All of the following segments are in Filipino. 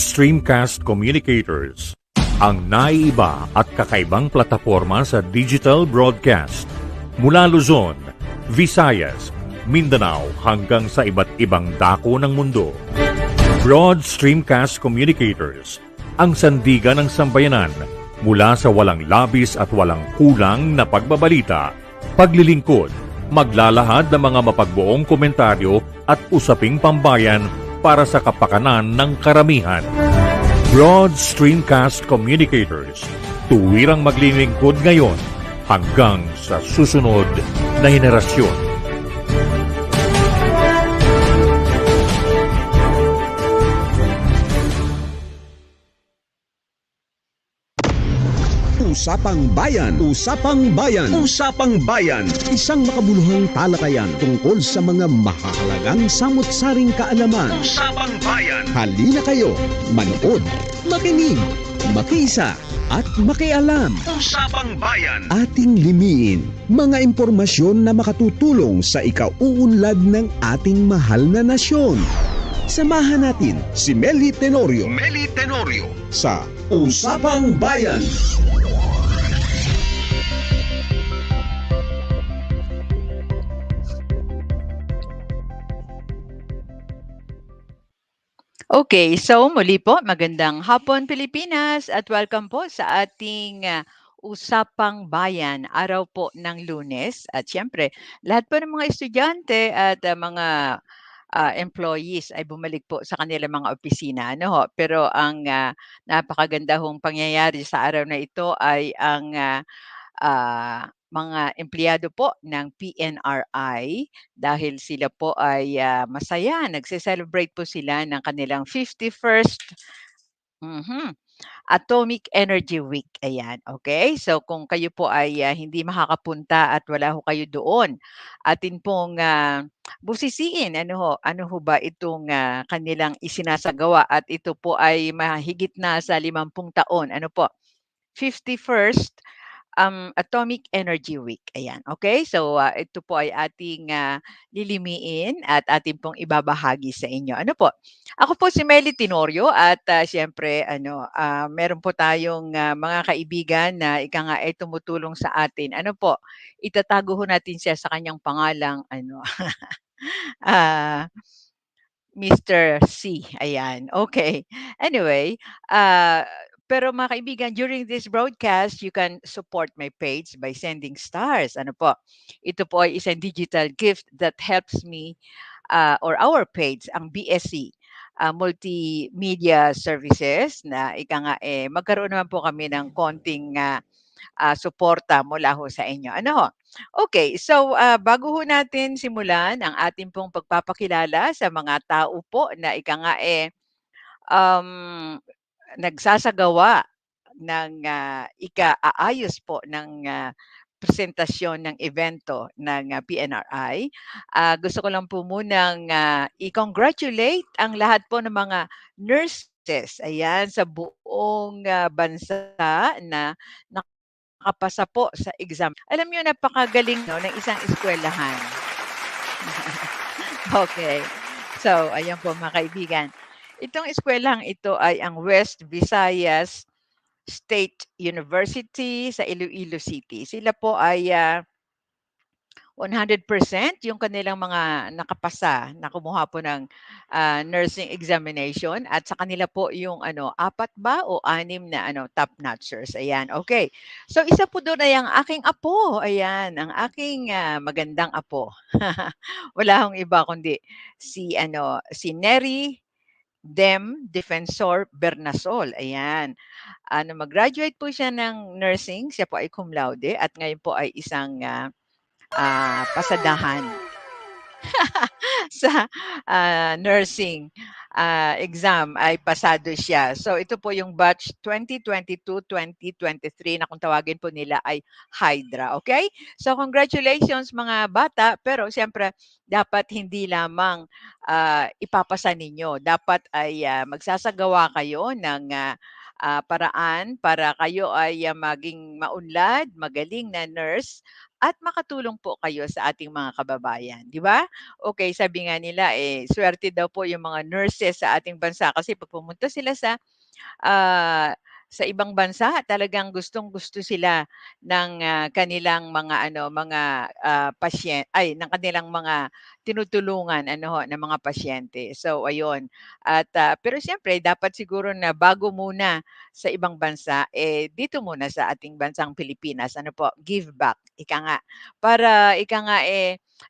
Streamcast Communicators, ang naiiba at kakaibang plataporma sa digital broadcast. Mula Luzon, Visayas, Mindanao hanggang sa iba't ibang dako ng mundo. Broad Streamcast Communicators, ang sandigan ng sambayanan mula sa walang labis at walang kulang na pagbabalita, paglilingkod, maglalahad ng mga mapagbuong komentaryo at usaping pambayan para sa kapakanan ng karamihan. Broad Streamcast Communicators, tuwirang maglilingkod ngayon hanggang sa susunod na henerasyon. Usapang Bayan. Usapang Bayan. Usapang Bayan. Isang makabuluhang talakayan tungkol sa mga mahahalagang samut-saring kaalaman. Usapang Bayan. Halina kayo, manood, makinig, makiisa, at makialam. Usapang Bayan. Ating limiin mga impormasyon na makatutulong sa ikauunlad ng ating mahal na nasyon. Samahan natin si Melly Tenorio. Melly Tenorio sa Usapang Bayan. Okay, so muli po, magandang hapon Pilipinas at welcome po sa ating Usapang Bayan, araw po ng Lunes. At siyempre, lahat po ng mga estudyante at mga employees ay bumalik po sa kanilang mga opisina. Ano ho? Pero ang napakaganda hong pangyayari sa araw na ito ay ang mga empleyado po ng PNRI dahil sila po ay masaya. Nagse-celebrate po sila ng kanilang 51st Atomic Energy Week. Ayan, okay? So kung kayo po ay hindi makakapunta at wala ho kayo doon, atin pong busisiin ano ho ba itong kanilang isinasagawa at ito po ay mahigit na sa 50 taon. Ano po? 51st Atomic Energy Week. Ayan, okay? So, ito po ay ating lilimiin at ating pong ibabahagi sa inyo. Ano po? Ako po si Melly Tenorio at siyempre, meron po tayong mga kaibigan na ika nga ay tumutulong sa atin. Ano po? Itatago ho natin siya sa kanyang pangalang, ah, Mr. C. Ayan, okay. Anyway, pero mga kaibigan, during this broadcast, you can support my page by sending stars. Ano po? Ito po ay isang digital gift that helps me or our page, ang BSC, Multimedia Services, na ika nga magkaroon naman po kami ng konting suporta mula ho sa inyo. Ano ho? Okay, so bago ho natin simulan ang ating pong pagpapakilala sa mga tao po na ika nga um, nagsasagawa ng ika-aayos po ng presentasyon ng evento ng PNRI. Gusto ko lang po munang i-congratulate ang lahat po ng mga nurses, ayan, sa buong bansa na nakapasa po sa exam. Alam niyo, napakagaling ng isang eskwelahan. Okay. So, ayan po mga kaibigan. Itong eskwelahang ito ay ang West Visayas State University sa Iloilo City. Sila po ay 100% yung kanilang mga nakapasa na kumuha po ng nursing examination at sa kanila po yung 4 ba o 6 na top notchers. Ayan, okay. So isa po doon ay ang aking apo. Ayan, ang aking magandang apo. Wala akong iba kundi si Neri Dem Defensor Bernasol. Ayan. Mag-graduate po siya ng nursing. Siya po ay cum laude at ngayon po ay isang pasadahan sa nursing exam ay pasado siya. So ito po yung batch 2022-2023 na kung tawagin po nila ay Hydra. Okay? So congratulations mga bata, pero siyempre dapat hindi lamang ipapasa ninyo. Dapat ay magsasagawa kayo ng paraan para kayo ay maging maunlad, magaling na nurse at makatulong po kayo sa ating mga kababayan, di ba? Okay, sabi nga nila, swerte daw po yung mga nurses sa ating bansa kasi pag pumunta sila ah, sa ibang bansa talagang gustong-gusto sila ng, kanilang mga ano, mga, ng kanilang mga tinutulungan ano ho, ng mga pasyente. So ayun, at, pero siyempre dapat siguro na bago muna sa ibang bansa, dito muna sa ating bansang Pilipinas ano po, give back, ika nga. Para ika nga,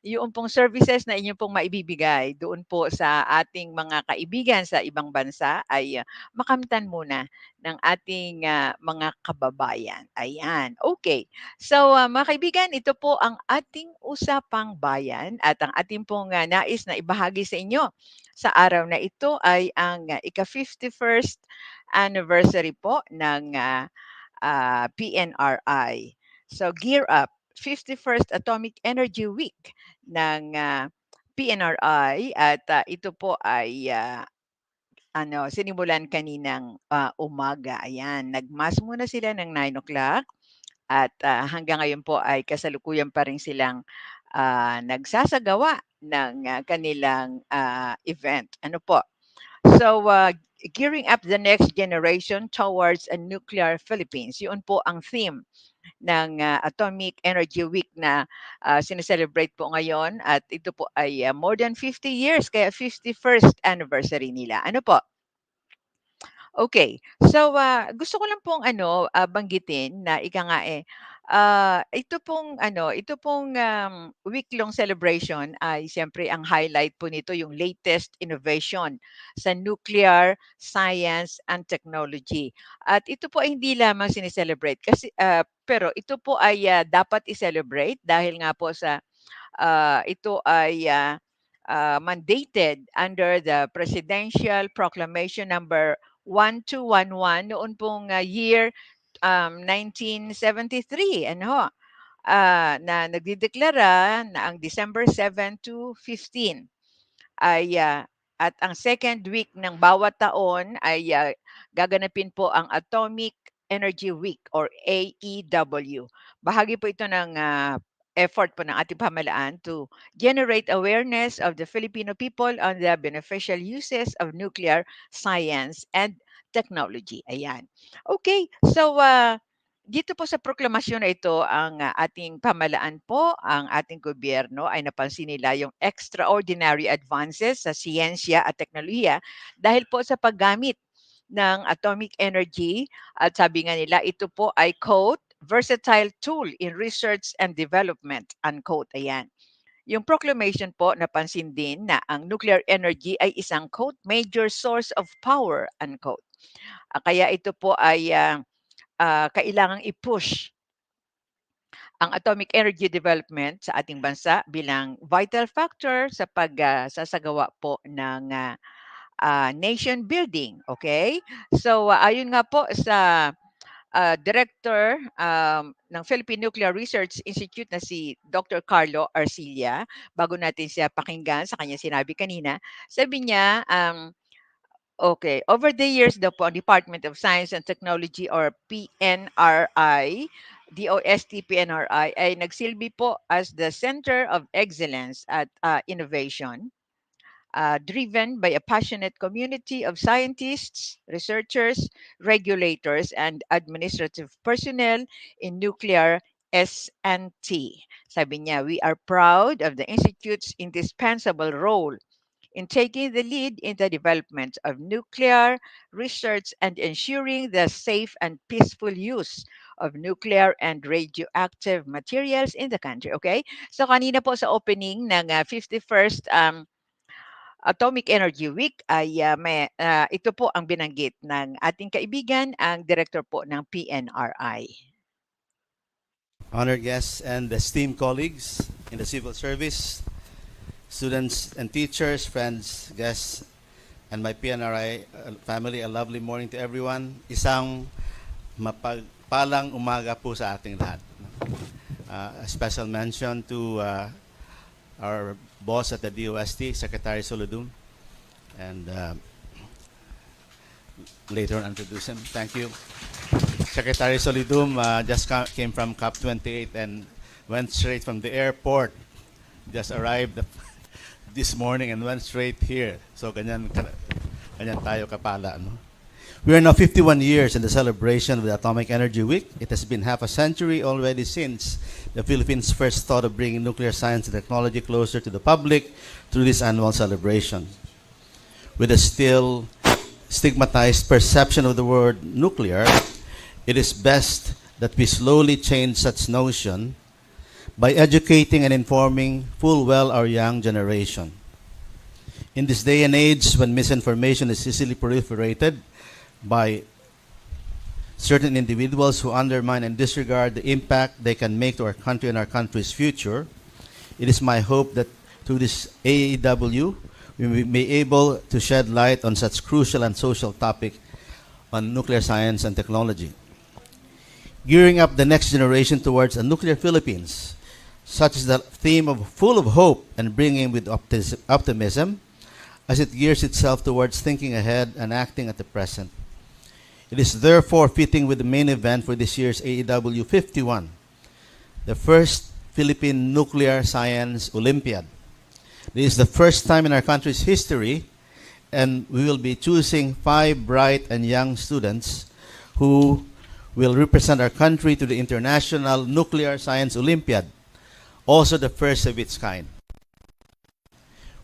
yung pong services na inyo pong maibibigay doon po sa ating mga kaibigan sa ibang bansa ay, makamtan muna ng ating, mga kababayan, ayan. Okay. So, mga kaibigan, ito po ang ating usapang bayan at ang ating pong, nais na ibahagi sa inyo sa araw na ito ay ang, ika-51st anniversary po ng, PNRI. So, Gear Up, 51st Atomic Energy Week ng, PNRI at, ito po ay, ano, sinimulan kaninang, umaga, ayan. Nag-mass muna sila ng 9 o'clock at, hanggang ngayon po ay kasalukuyan pa rin silang, nagsasagawa ng, kanilang, event. Ano po, so, gearing up the next generation towards a nuclear Philippines. Yun po ang theme ng, Atomic Energy Week na, sine-celebrate po ngayon at ito po ay, more than 50 years kaya 51st anniversary nila. Ano po, okay. So, gusto ko lang pong ano, banggitin na ika nga, ito pong, week-long celebration ay siyempre ang highlight po nito yung latest innovation sa nuclear science and technology. At ito po ay hindi lamang sine-celebrate kasi, pero ito po ay, dapat i-celebrate dahil nga po sa ito ay mandated under the Presidential Proclamation number 1211 noon pong year 1973 ano ho, na nagdedeklara na ang December 7 to 15 ay, at ang second week ng bawat taon ay, gaganapin po ang Atomic Energy Week or AEW. Bahagi po ito ng, effort po ng ating pamahalaan to generate awareness of the Filipino people on the beneficial uses of nuclear science and technology, ayan. Okay, so, dito po sa proklamasyon na ito ang, ating pamahalaan po, ang ating gobyerno ay napansin nila yung extraordinary advances sa siyensya at teknolohiya dahil po sa paggamit ng atomic energy at sabi nga nila ito po ay quote, "versatile tool in research and development," unquote, ayan. Yung proclamation po napansin din na ang nuclear energy ay isang quote, "major source of power," unquote. Kaya ito po ay, kailangang i-push ang atomic energy development sa ating bansa bilang vital factor sa sasagawa po ng, nation building, okay. So, ayon nga po sa, director, ng Philippine Nuclear Research Institute na si Dr. Carlo Arcilla, bago natin siya pakinggan sa kanyang sinabi kanina, sabi niya, okay. Over the years daw po, ang Department of Science and Technology or PNRI, DOST-PNRI ay nagsilbi po as the center of excellence at innovation, driven by a passionate community of scientists, researchers, regulators, and administrative personnel in nuclear S&T. Sabi niya, we are proud of the Institute's indispensable role in taking the lead in the development of nuclear research and ensuring the safe and peaceful use of nuclear and radioactive materials in the country. Okay? So kanina po sa opening ng 51st Atomic Energy Week ay ito po ang binanggit ng ating kaibigan, ang director po ng PNRI. Honored guests and esteemed colleagues in the civil service, students and teachers, friends, guests, and my PNRI family, a lovely morning to everyone. Isang mapagpalang umaga po sa ating lahat. A special mention to our boss at the DOST, Secretary Solidum, and later on introduce him. Thank you. Secretary Solidum just came from COP28 and Went straight from the airport. Just arrived this morning and went straight here. So ganyan tayo kapala, no? We are now 51 years in the celebration of the Atomic Energy Week. It has been half a century already since the Philippines first thought of bringing nuclear science and technology closer to the public through this annual celebration. With a still stigmatized perception of the word nuclear, it is best that we slowly change such notion by educating and informing full well our young generation. In this day and age when misinformation is easily proliferated by certain individuals who undermine and disregard the impact they can make to our country and our country's future, it is my hope that through this AEW, we may be able to shed light on such crucial and social topic on nuclear science and technology. Gearing up the next generation towards a nuclear Philippines, such is the theme of full of hope and bringing with optimism as it gears itself towards thinking ahead and acting at the present. It is therefore fitting with the main event for this year's AEW 51, the first Philippine Nuclear Science Olympiad. This is the first time in our country's history, and we will be choosing 5 bright and young students who will represent our country to the International Nuclear Science Olympiad, also the first of its kind.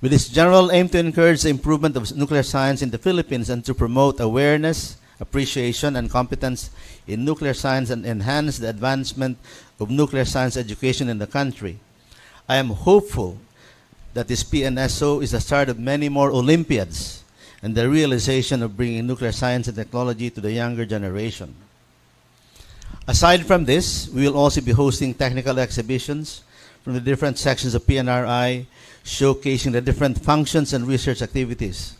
With its general aim to encourage the improvement of nuclear science in the Philippines and to promote awareness, appreciation, and competence in nuclear science and enhance the advancement of nuclear science education in the country, I am hopeful that this PNSO is the start of many more Olympiads and the realization of bringing nuclear science and technology to the younger generation. Aside from this, we will also be hosting technical exhibitions from the different sections of PNRI, showcasing the different functions and research activities.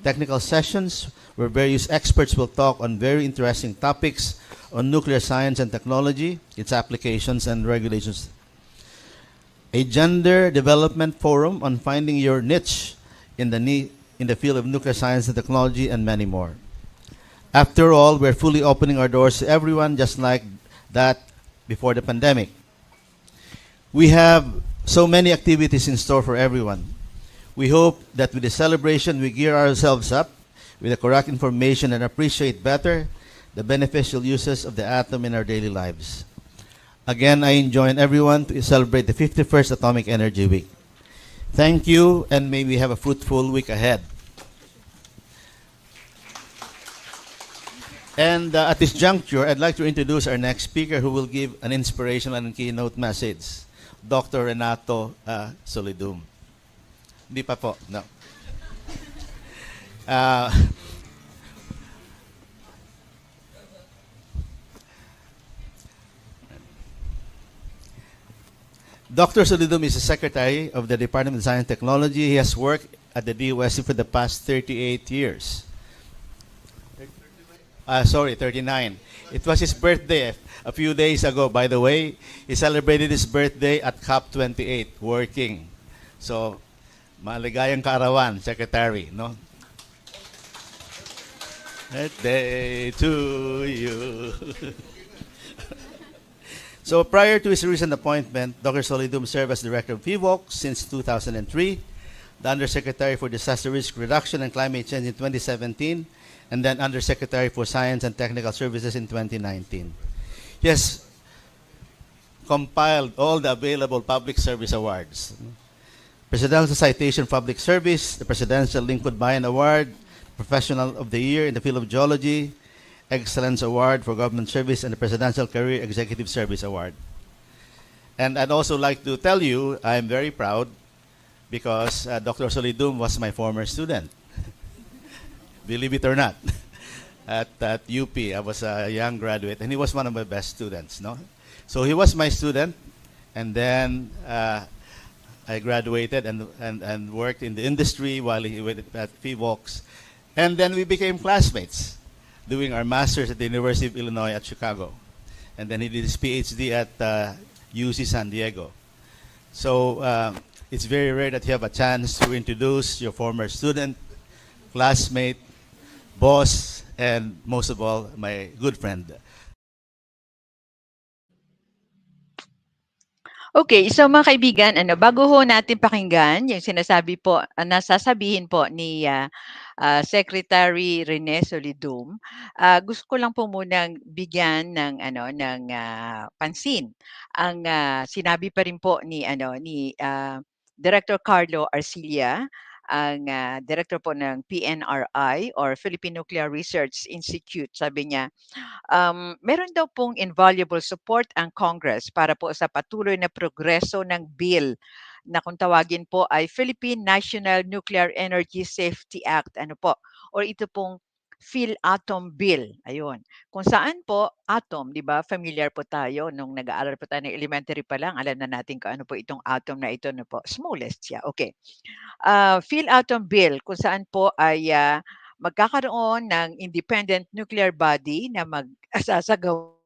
Technical sessions where various experts will talk on very interesting topics on nuclear science and technology, its applications and regulations. A gender development forum on finding your niche in the field of nuclear science and technology, and many more. After all, we're fully opening our doors to everyone, just like that before the pandemic. We have so many activities in store for everyone. We hope that with the celebration, we gear ourselves up with the correct information and appreciate better the beneficial uses of the atom in our daily lives. Again, I join everyone to celebrate the 51st Atomic Energy Week. Thank you, and may we have a fruitful week ahead. And at this juncture, I'd like to introduce our next speaker who will give an inspirational and keynote message, Dr. Renato Solidum. Hindi pa po, no. Dr. Solidum is the Secretary of the Department of Science and Technology. He has worked at the DOST for the past 38 years. 39. It was his birthday a few days ago, by the way. He celebrated his birthday at COP28, working. So, maligayang kaarawan, Secretary, no? Birthday to you. So, prior to his recent appointment, Dr. Solidum served as Director of PHIVOC since 2003, the Undersecretary for Disaster Risk Reduction and Climate Change in 2017, and then Undersecretary for Science and Technical Services in 2019. He has compiled all the available public service awards. Presidential Citation Public Service, the Presidential Lincoln Bayan Award, Professional of the Year in the field of Geology, Excellence Award for Government Service, and the Presidential Career Executive Service Award. And I'd also like to tell you, I'm very proud because Dr. Solidum was my former student. Believe it or not, at UP, I was a young graduate, and he was one of my best students. No, so he was my student, and then I graduated and worked in the industry while he was at PHIVOC, and then we became classmates, doing our masters at the University of Illinois at Chicago, and then he did his PhD at UC San Diego. So it's very rare that you have a chance to introduce your former student, classmate, boss, and most of all, my good friend. Okay, so mga kaibigan, bago ho natin pakinggan yung sinasabi po, nasasabihin po ni Secretary Rene Solidum, gusto ko lang po munang bigyan ng pansin ang sinabi pa rin po ni Director Carlo Arcilla, ang director po ng PNRI or Philippine Nuclear Research Institute. Sabi niya, meron daw pong invaluable support ang Congress para po sa patuloy na progreso ng bill na kung tawagin po ay Philippine National Nuclear Energy Safety Act, ano po, or ito pong PhilAtom Bill. Ayun. Kung saan po, atom, di ba? Familiar po tayo nung nag-aaral po tayo ng elementary pa lang, alam na natin kung ano po itong atom na ito, no po. Smallest siya. Okay. PhilAtom Bill kung saan po ay magkakaroon ng independent nuclear body na magsasagawa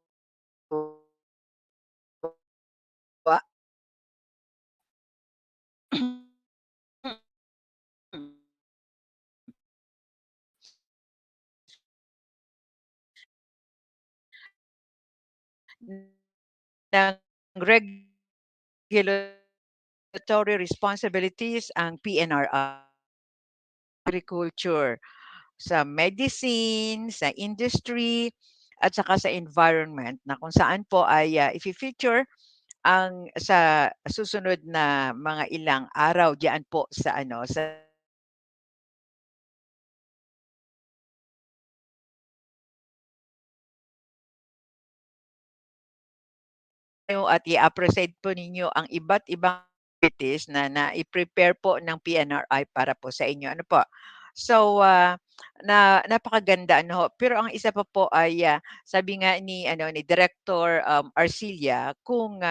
ng regulatory responsibilities ang PNRI, agriculture, sa medicine, sa industry, at saka sa environment na kung saan po ay ifi-feature ang sa susunod na mga ilang araw diyan po sa sa at i-appreciate po ninyo ang iba't ibang activities na nai-prepare po ng PNRI para po sa inyo. Ano po? So, napakaganda ano ho. Pero ang isa pa po ay sabi nga ni Director Arcilla kung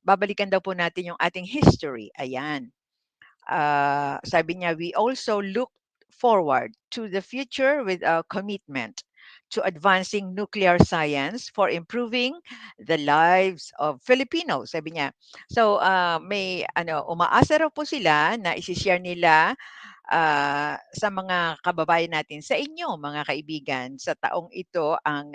babalikan daw po natin yung ating history. Ayan. Sabi niya, we also look forward to the future with a commitment to advancing nuclear science for improving the lives of Filipinos, sabi niya. So, may umaasa raw po sila na isi-share nila sa mga kababayan natin, sa inyo mga kaibigan, sa taong ito ang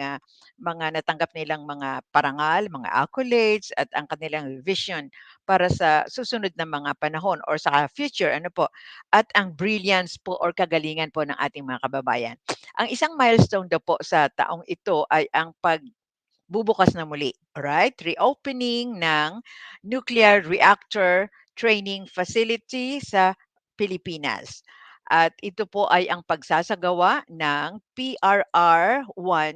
mga natanggap nilang mga parangal, mga accolades at ang kanilang vision para sa susunod na mga panahon or sa future ano po at ang brilliance po or kagalingan po ng ating mga kababayan. Ang isang milestone daw po sa taong ito ay ang bubukas na muli, alright? Reopening ng nuclear reactor training facility sa Pilipinas. At ito po ay ang pagsasagawa ng PRR-1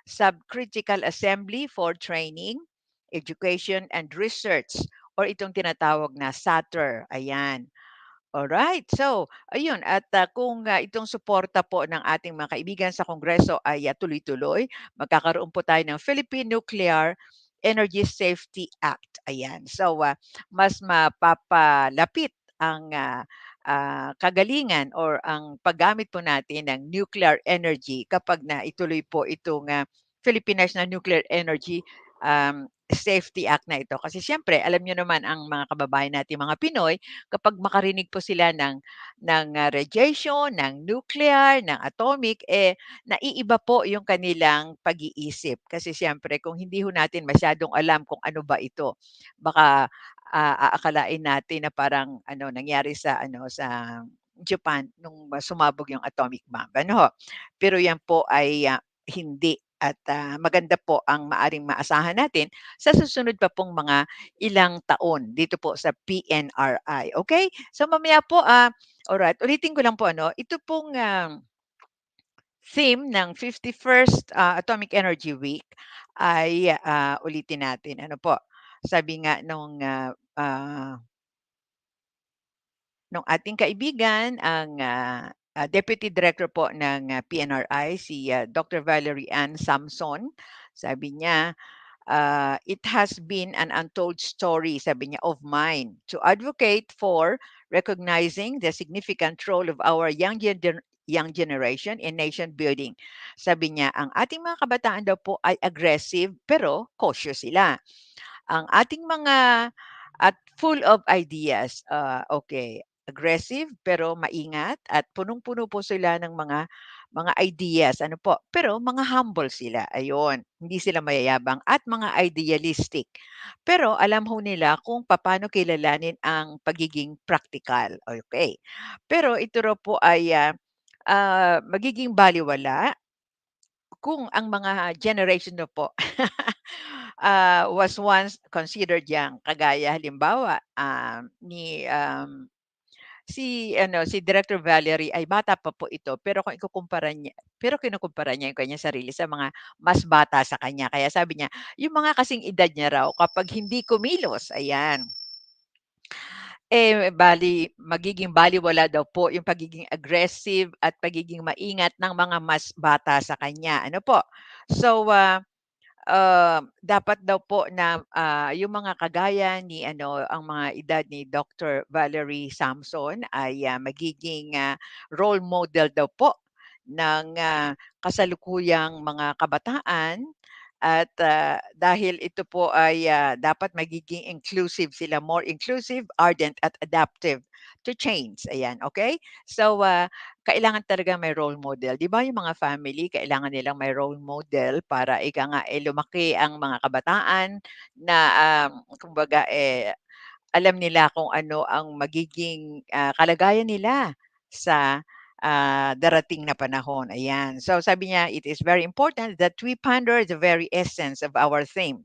Subcritical Assembly for Training, Education and Research or itong tinatawag na SATER. Ayan. Alright. So, ayun at kung itong suporta po ng ating mga kaibigan sa Kongreso ay tuloy-tuloy, magkakaroon po tayo ng Philippine Nuclear Energy Safety Act. Ayan. So, mas mapapalapit ang kagalingan or ang paggamit po natin ng nuclear energy kapag na ituloy po itong Philippine National Nuclear Energy Safety Act na ito. Kasi siyempre, alam niyo naman ang mga kababayan natin, mga Pinoy, kapag makarinig po sila ng radiation, ng nuclear, ng atomic, naiiba po yung kanilang pag-iisip. Kasi siyempre kung hindi ho natin masyadong alam kung ano ba ito, baka aakalain natin na parang nangyari sa Japan nung sumabog yung atomic bomb, ano ho. Pero yan po ay hindi at maganda po ang maaring maasahan natin sa susunod pa pong mga ilang taon dito po sa PNRI, okay? So mamaya po, alright, ulitin ko lang po ito pong theme ng 51st Atomic Energy Week ay ulitin natin. Ano po? Sabi nga nung ating kaibigan, ang Deputy Director po ng PNRI, si Dr. Valerie Ann Samson, sabi niya, it has been an untold story, sabi niya, of mine to advocate for recognizing the significant role of our young generation in nation building. Sabi niya, ang ating mga kabataan daw po ay aggressive pero cautious sila. Ang ating mga at full of ideas. Okay, aggressive pero maingat at punong-puno po sila ng mga mga ideas, ano po. Pero mga humble sila, ayun. Hindi sila mayayabang at mga idealistic. Pero alam ho nila kung paano kilalanin ang pagiging practical. Okay. Pero ito raw po ay magiging balewala kung ang mga generation na po was once considered yang kagaya halimbawa si Director Valerie ay bata pa po ito pero kung kinukumpara niya yung kanyang sarili sa mga mas bata sa kanya. Kaya sabi niya, yung mga kasing edad niya raw kapag hindi kumilos, ayan, magiging balewala daw po yung pagiging aggressive at pagiging maingat ng mga mas bata sa kanya. Ano po? So, dapat daw po na yung mga kagaya ni ang mga edad ni Dr. Valerie Samson ay magiging role model daw po ng kasalukuyang mga kabataan at dahil ito po ay dapat magiging inclusive sila, more inclusive, ardent at adaptive to change. Ayan, okay? So, kailangan talaga may role model. 'Di ba yung mga family, kailangan nilang may role model para ika nga, lumaki ang mga kabataan na, kumbaga, alam nila kung ano ang magiging, kalagayan nila sa, darating na panahon, ayan. So sabi niya, "It is very important that we ponder the very essence of our theme."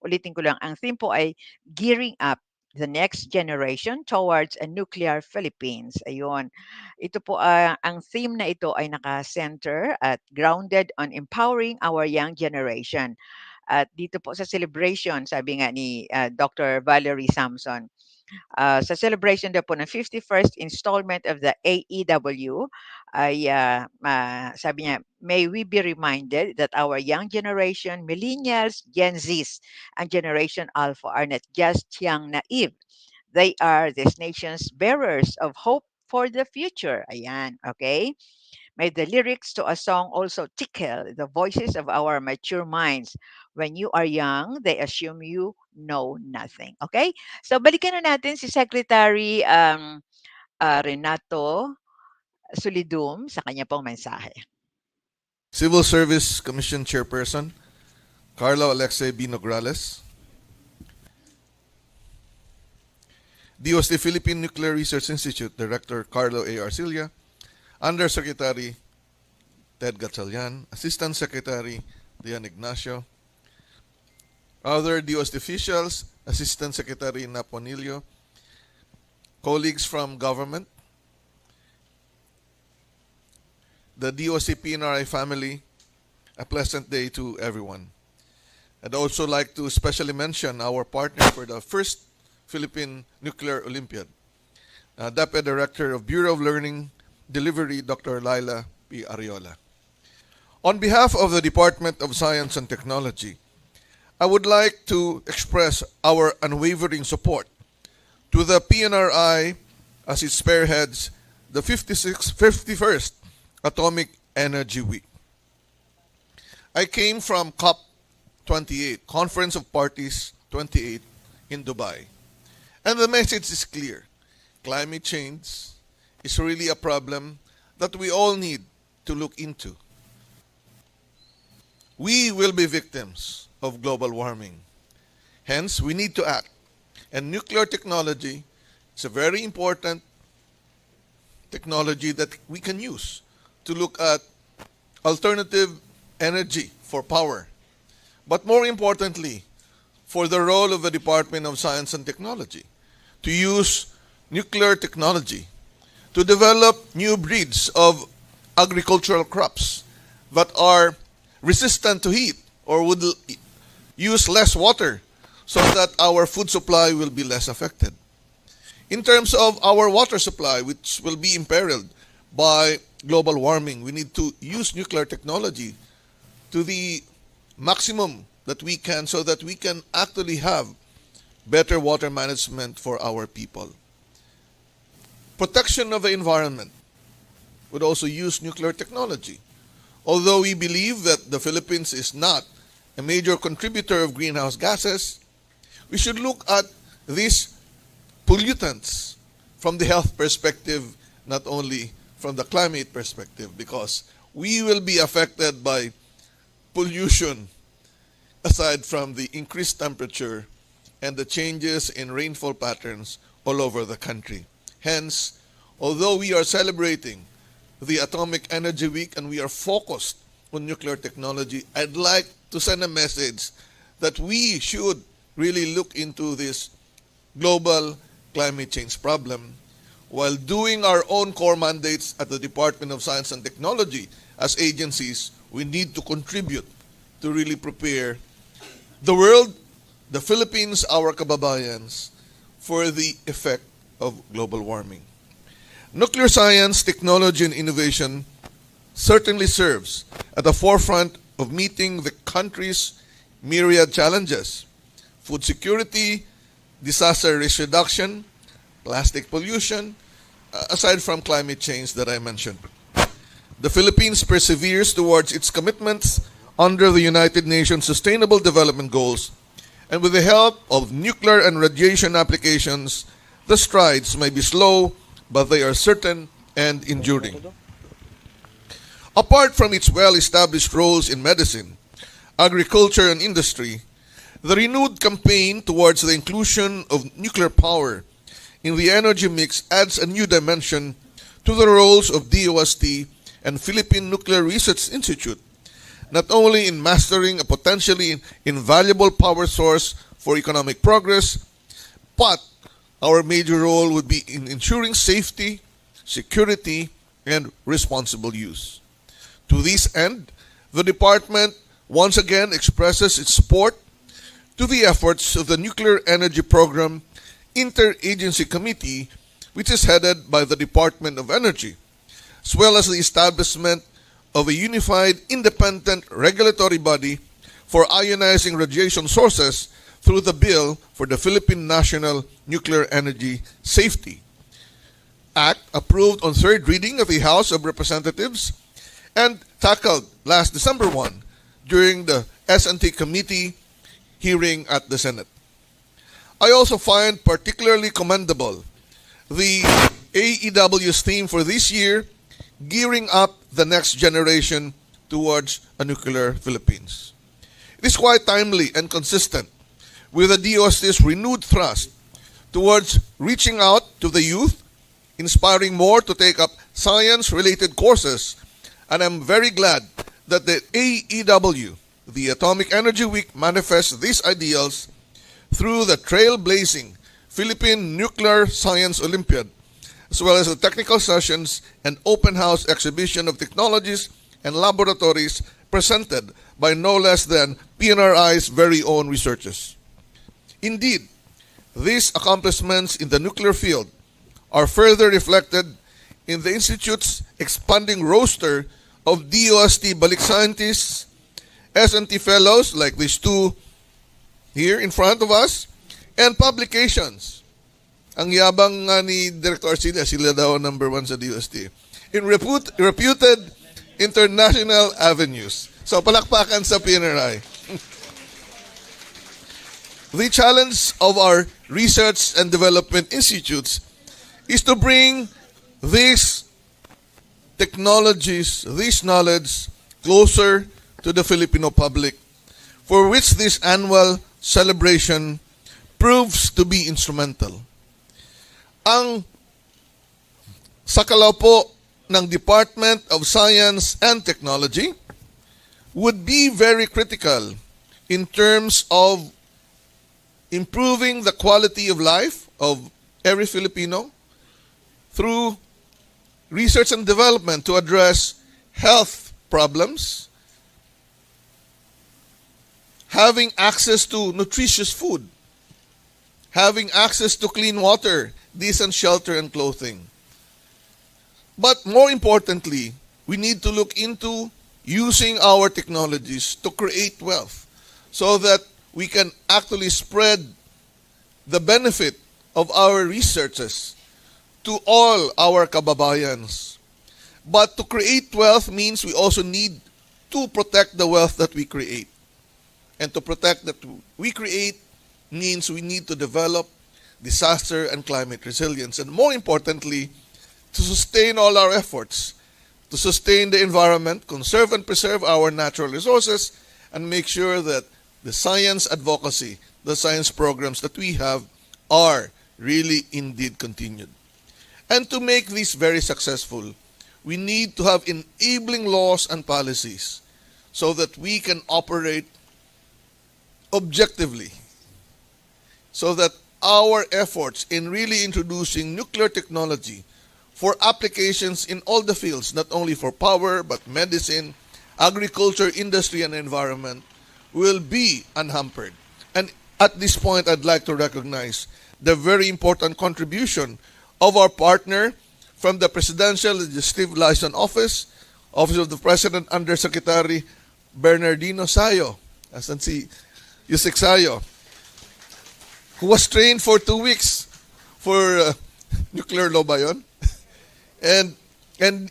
Ulitin ko lang, ang theme po ay gearing up the next generation towards a nuclear Philippines. Ayun. Ito po, ang theme na ito ay naka-center at grounded on empowering our young generation. At dito po sa celebration, sabi nga ni Dr. Valerie Samson, sa celebration daw po ng 51st installment of the AEW ay sabi niya, may we be reminded that our young generation, millennials, Gen Zs, and Generation Alpha are not just young naive. They are this nation's bearers of hope for the future. Ayan, okay? May the lyrics to a song also tickle the voices of our mature minds. When you are young, they assume you know nothing. Okay? So balikan na natin si Secretary Renato Solidum sa kanya pong mensahe. Civil Service Commission Chairperson Carlo Alexei B. Nograles, DOST Philippine Nuclear Research Institute Director Carlo A. Arcilla, Undersecretary Ted Gatchalian, Assistant Secretary Dian Ignacio, other DOST officials, Assistant Secretary Naponilio, colleagues from government, the DOST PNRI family, a pleasant day to everyone. I'd also like to specially mention our partner for the first Philippine Nuclear Olympiad, DAPE Director of Bureau of Learning Delivery, Dr. Laila P. Ariola. On behalf of the Department of Science and Technology, I would like to express our unwavering support to the PNRI as it spearheads the 51st Atomic Energy Week. I came from COP28, Conference of Parties 28 in Dubai. And the message is clear. Climate change is really a problem that we all need to look into. We will be victims of global warming. Hence, we need to act. And nuclear technology is a very important technology that we can use to look at alternative energy for power. But more importantly, for the role of the Department of Science and Technology to use nuclear technology to develop new breeds of agricultural crops that are resistant to heat or would use less water so that our food supply will be less affected. In terms of our water supply, which will be imperiled by global warming, we need to use nuclear technology to the maximum that we can so that we can actually have better water management for our people. Protection of the environment would also use nuclear technology. Although we believe that the Philippines is not a major contributor of greenhouse gases, we should look at these pollutants from the health perspective, not only from the climate perspective, because we will be affected by pollution aside from the increased temperature and the changes in rainfall patterns all over the country. Hence, although we are celebrating the Atomic Energy Week and we are focused on nuclear technology, I'd like to send a message that we should really look into this global climate change problem while doing our own core mandates at the Department of Science and Technology. As agencies, we need to contribute to really prepare the world, the Philippines, our kababayans, for the effect of global warming. Nuclear science, technology, and innovation certainly serves at the forefront of meeting the country's myriad challenges: food security, disaster risk reduction, plastic pollution, aside from climate change that I mentioned. The Philippines perseveres towards its commitments under the United Nations Sustainable Development Goals, and with the help of nuclear and radiation applications, the strides may be slow, but they are certain and enduring. Apart from its well-established roles in medicine, agriculture, and industry, the renewed campaign towards the inclusion of nuclear power in the energy mix adds a new dimension to the roles of DOST and Philippine Nuclear Research Institute, not only in mastering a potentially invaluable power source for economic progress, but our major role would be in ensuring safety, security, and responsible use. To this end, the department once again expresses its support to the efforts of the Nuclear Energy Program Interagency Committee, which is headed by the Department of Energy, as well as the establishment of a unified independent regulatory body for ionizing radiation sources through the Bill for the Philippine National Nuclear Energy Safety Act, approved on third reading of the House of Representatives and tackled last December 1 during the S&T Committee hearing at the Senate. I also find particularly commendable the AEW's theme for this year, gearing up the next generation towards a nuclear Philippines. It is quite timely and consistent with the DOST's renewed thrust towards reaching out to the youth, inspiring more to take up science-related courses, and I'm very glad that the AEW, the Atomic Energy Week, manifests these ideals through the trailblazing Philippine Nuclear Science Olympiad, as well as the technical sessions and open house exhibition of technologies and laboratories presented by no less than PNRI's very own researchers. Indeed, these accomplishments in the nuclear field are further reflected in the Institute's expanding roster of DOST Balik scientists, S&T fellows like these two here in front of us, and publications. Ang yabang nga ni Director sila daw number 1 sa DOST. In reputed international avenues. So palakpakan sa PNRI. The challenge of our research and development institutes is to bring these technologies, this knowledge, closer to the Filipino public, for which this annual celebration proves to be instrumental. Ang sakalaw po ng Department of Science and Technology would be very critical in terms of improving the quality of life of every Filipino through research and development to address health problems, having access to nutritious food, having access to clean water, decent shelter and clothing. But more importantly, we need to look into using our technologies to create wealth so that we can actually spread the benefit of our researches to all our kababayans. But to create wealth means we also need to protect the wealth that we create. And to protect that we create means we need to develop disaster and climate resilience. And more importantly, to sustain all our efforts to sustain the environment, conserve and preserve our natural resources, and make sure that the science advocacy, the science programs that we have are really indeed continued. And to make this very successful, we need to have enabling laws and policies so that we can operate objectively, so that our efforts in really introducing nuclear technology for applications in all the fields, not only for power, but medicine, agriculture, industry, and environment, will be unhampered. And at this point, I'd like to recognize the very important contribution of our partner from the Presidential Legislative Liaison Office, Office of the President Undersecretary Bernardino Sayo, asan si Yusek Sayo, who was trained for 2 weeks for nuclear law ba yun? And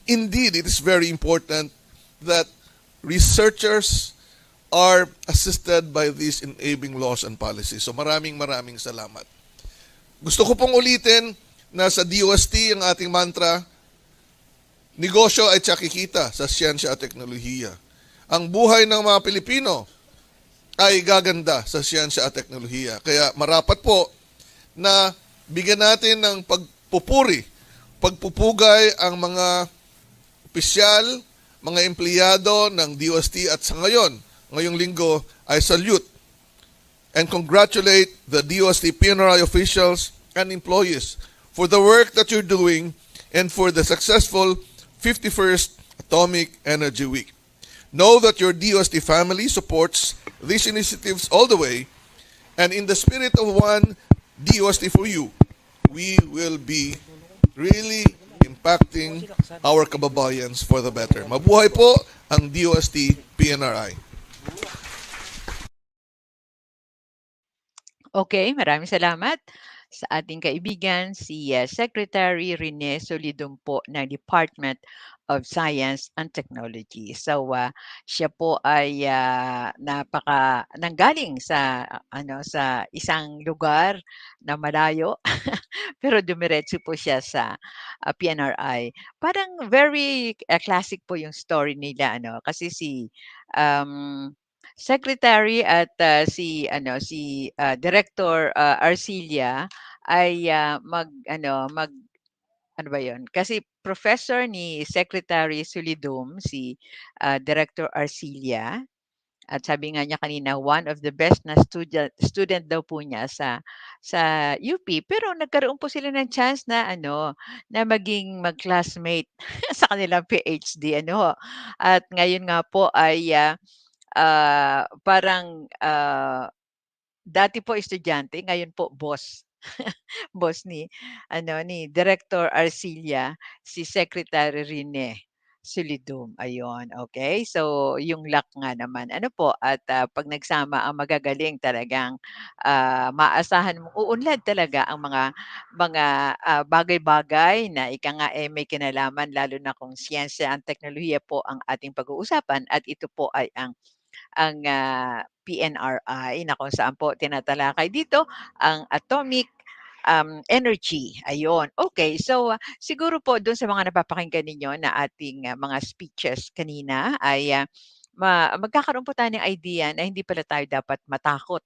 indeed, it is very important that researchers are assisted by these enabling laws and policies. So maraming salamat. Gusto ko pong ulitin na sa DOST ang ating mantra, negosyo ay tsakikita sa siyensya at teknolohiya. Ang buhay ng mga Pilipino ay gaganda sa siyensya at teknolohiya. Kaya marapat po na bigyan natin ng pagpupugay ang mga opisyal, mga empleyado ng DOST at sa ngayong linggo ay salute and congratulate the DOST PNRI officials and employees for the work that you're doing and for the successful 51st Atomic Energy Week. Know that your DOST family supports these initiatives all the way, and in the spirit of one DOST for you, we will be really impacting our kababayans for the better. Mabuhay po ang DOST PNRI. Okay, maraming salamat sa ating kaibigan si Secretary Rene Solidum po ng Department of Science and Technology. So siya po ay nanggaling sa sa isang lugar na malayo pero dumiretso po siya sa PNRI. Parang very classic po yung story nila kasi si um, Secretary at Director Arcilia ay ano ba 'yun, kasi professor ni Secretary Solidum si Director Arcilia at sabi nga niya kanina one of the best na student daw po niya sa UP pero nagkaroon po sila ng chance na na maging mag-classmate sa kanilang PhD at ngayon nga po ay parang, dati po estudyante, ngayon po boss. Boss ni Director Arcilia, si Secretary Rene Solidum, ayun, okay. So, yung luck nga naman ano po at, 'pag nagsama ang magagaling talagang, maaasahan mong uunlad talaga ang mga, bagay-bagay na ika nga, may kinalaman lalo na kung siyensya at teknolohiya po ang ating pag-uusapan at ito po ay ang PNRI na kung saan po tinatalakay dito ang atomic energy. Ayun. Okay, so siguro po doon sa mga napapakinggan ninyo na ating mga speeches kanina ay magkakaroon po tayo ng idea na hindi pala tayo dapat matakot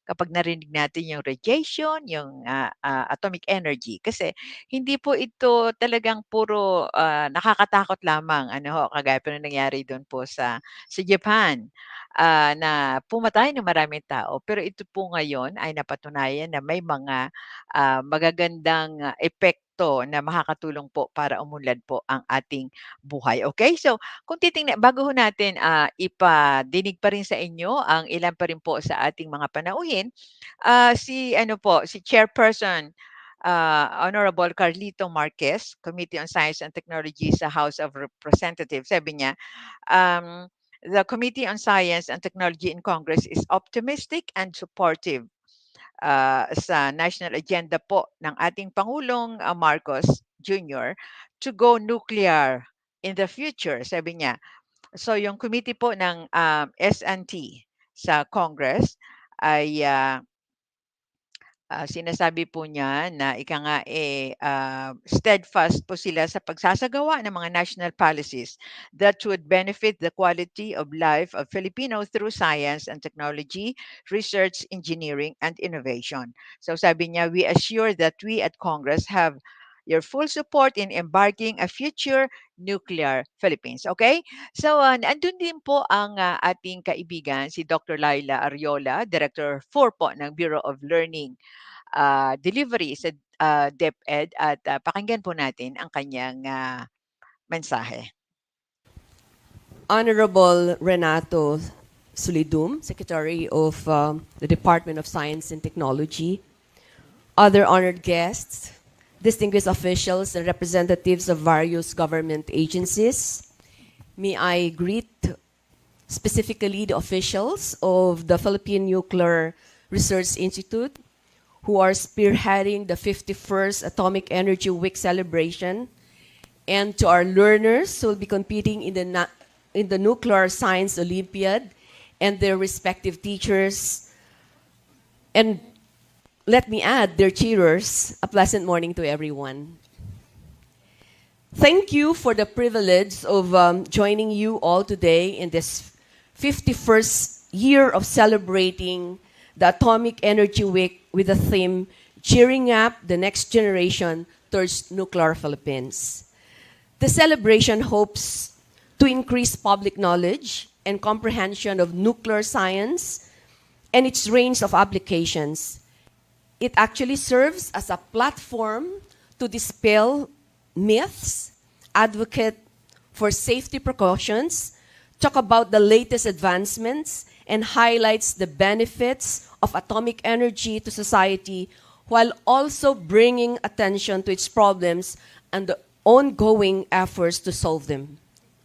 kapag narinig natin yung radiation, yung atomic energy kasi hindi po ito talagang puro nakakatakot lamang kagaya po ng nangyari doon po sa Japan na pumatay ng maraming tao pero ito po ngayon ay napatunayan na may mga magagandang epekto na makakatulong po para umunlad po ang ating buhay. Okay? So, kung titingnan bago ho natin, ipadinig pa rin sa inyo ang ilan pa rin po sa ating mga panauhin, si Chairperson, Honorable Carlito Marquez, Committee on Science and Technology sa House of Representatives, sabi niya, "The Committee on Science and Technology in Congress is optimistic and supportive sa national agenda po ng ating Pangulong Marcos Jr. to go nuclear in the future," sabi niya. So yung committee po ng S&T sa Congress ay Sinasabi po niya na ika nga steadfast po sila sa pagsasagawa ng mga national policies that would benefit the quality of life of Filipinos through science and technology, research, engineering, and innovation. So sabi niya, we assure that we at Congress have your full support in embarking a future nuclear Philippines. Okay? So, andun din po ang ating kaibigan, si Dr. Laila Ariola, Director 4 po ng Bureau of Learning Delivery sa DepEd at pakinggan po natin ang kanyang mensahe. Honorable Renato Sulidum, Secretary of the Department of Science and Technology, other honored guests, distinguished officials and representatives of various government agencies, may I greet specifically the officials of the Philippine Nuclear Research Institute who are spearheading the 51st Atomic Energy Week celebration, and to our learners who will be competing in the Nuclear Science Olympiad and their respective teachers. And let me add, their cheerers, a pleasant morning to everyone. Thank you for the privilege of joining you all today in this 51st year of celebrating the Atomic Energy Week with the theme, Cheering Up the Next Generation Towards Nuclear Philippines. The celebration hopes to increase public knowledge and comprehension of nuclear science and its range of applications. It actually serves as a platform to dispel myths, advocate for safety precautions, talk about the latest advancements, and highlights the benefits of atomic energy to society while also bringing attention to its problems and the ongoing efforts to solve them.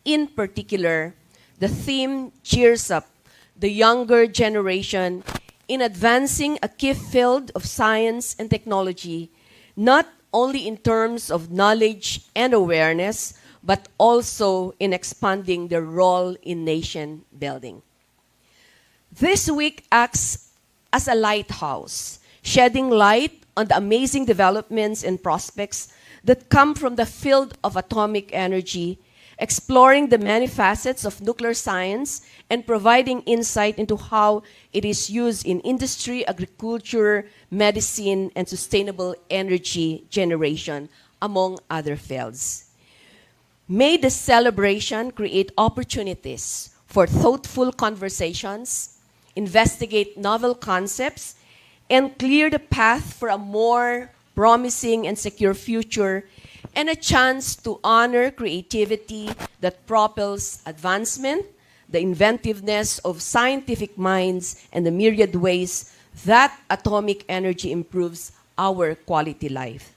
In particular, the theme cheers up the younger generation in advancing a key field of science and technology, not only in terms of knowledge and awareness, but also in expanding their role in nation building. This week acts as a lighthouse, shedding light on the amazing developments and prospects that come from the field of atomic energy, exploring the many facets of nuclear science and providing insight into how it is used in industry, agriculture, medicine, and sustainable energy generation, among other fields. May the celebration create opportunities for thoughtful conversations, investigate novel concepts, and clear the path for a more promising and secure future, and a chance to honor creativity that propels advancement, the inventiveness of scientific minds, and the myriad ways that atomic energy improves our quality life.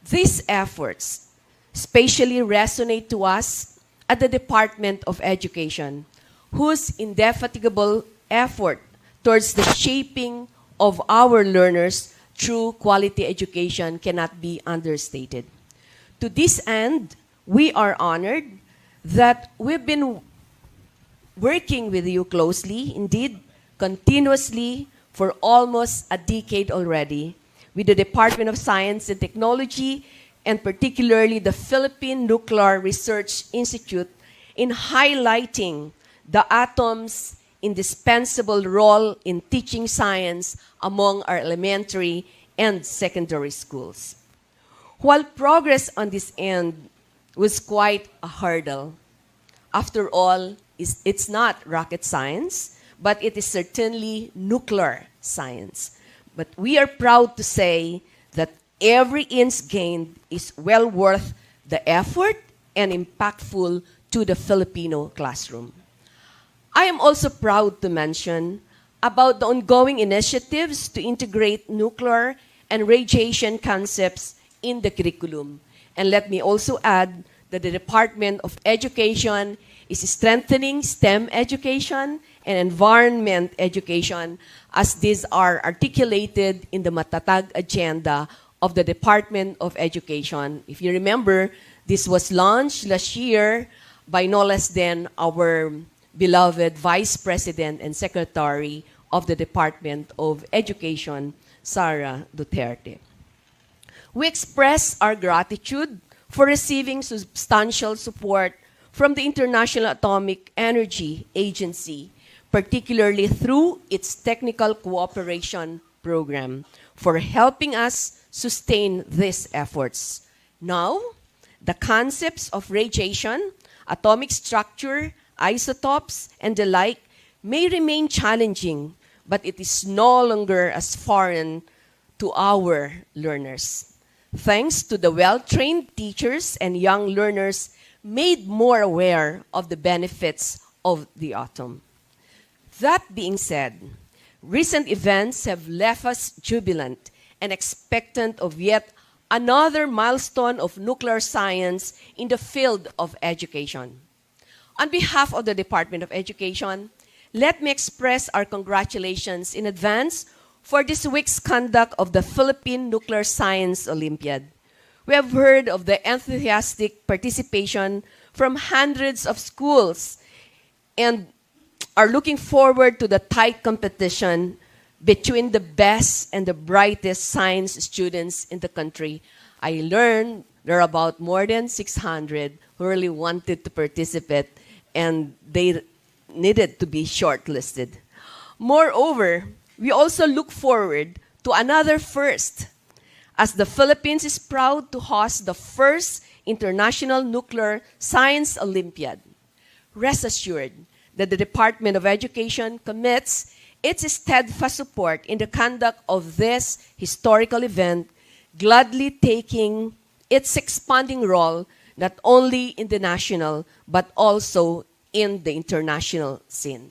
These efforts spatially resonate to us at the Department of Education, whose indefatigable effort towards the shaping of our learners through quality education cannot be understated. To this end, we are honored that we've been working with you closely, indeed continuously, for almost a decade already, with the Department of Science and Technology, and particularly the Philippine Nuclear Research Institute, in highlighting the atom's indispensable role in teaching science among our elementary and secondary schools. While progress on this end was quite a hurdle, after all, it's not rocket science, but it is certainly nuclear science. But we are proud to say that every inch gained is well worth the effort and impactful to the Filipino classroom. I am also proud to mention about the ongoing initiatives to integrate nuclear and radiation concepts in the curriculum. And let me also add that the Department of Education is strengthening STEM education and environment education as these are articulated in the Matatag agenda of the Department of Education. If you remember, this was launched last year by no less than our beloved Vice President and Secretary of the Department of Education, Sara Duterte. We express our gratitude for receiving substantial support from the International Atomic Energy Agency, particularly through its Technical Cooperation Program, for helping us sustain these efforts. Now, the concepts of radiation, atomic structure, isotopes, and the like may remain challenging, but it is no longer as foreign to our learners. Thanks to the well-trained teachers and young learners made more aware of the benefits of the atom. That being said, recent events have left us jubilant and expectant of yet another milestone of nuclear science in the field of education. On behalf of the Department of Education, let me express our congratulations in advance for this week's conduct of the Philippine Nuclear Science Olympiad. We have heard of the enthusiastic participation from hundreds of schools and are looking forward to the tight competition between the best and the brightest science students in the country. I learned there are about more than 600 who really wanted to participate, and they needed to be shortlisted. Moreover, we also look forward to another first, as the Philippines is proud to host the first International Nuclear Science Olympiad. Rest assured that the Department of Education commits its steadfast support in the conduct of this historical event, gladly taking its expanding role not only in the national but also in the international scene.